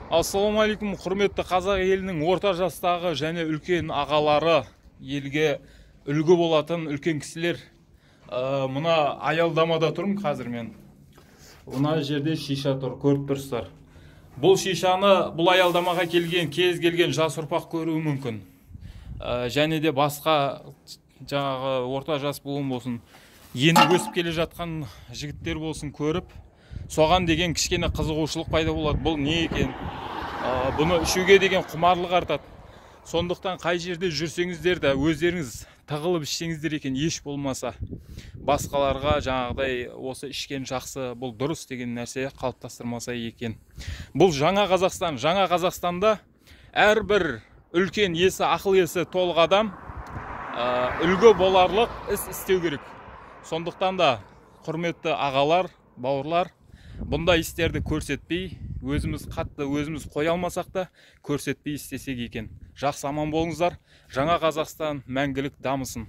Ассалаумағалейкум, құрметті қазақ елінің орта жастағы және үлкен ағалары, елге үлгі болатын үлкен кісілер. Мына аялдамада тұрмын қазір мен. Мына жерде шиша тұр, көріп тұрсыздар. Бұл шишаны бұл аялдамаға келген, кез келген жас ұрпақ көруі мүмкін. Және де басқа жаңағы орта жас буын болсын, енді өсіп келе жатқан жігіттер болсын көріп, соған деген кішкене қызығушылық пайда болады. Бұл не екен? Бұны ішуге деген құмарлық артады. Сондықтан қай жерде жүрсеңіздер де өздеріңіз тығылып ішсеңіздер екен, еш болмаса басқаларға жаңағыдай осы ішкен жақсы, бұл дұрыс деген нәрсе қалыптастырмаса екен. Бұл жаңа Қазақстан. Жаңа Қазақстанда әрбір үлкен есі, ақыл есі толық адам үлгі боларлық іс істеу керек. Сондықтан да құрметті ағалар, бауырлар, бұндай істерді көрсетпей, өзіміз қоя алмасақ та көрсетпей істесек екен. Жақсы аман болыңыздар. Жаңа Қазақстан мәңгілік дамысын.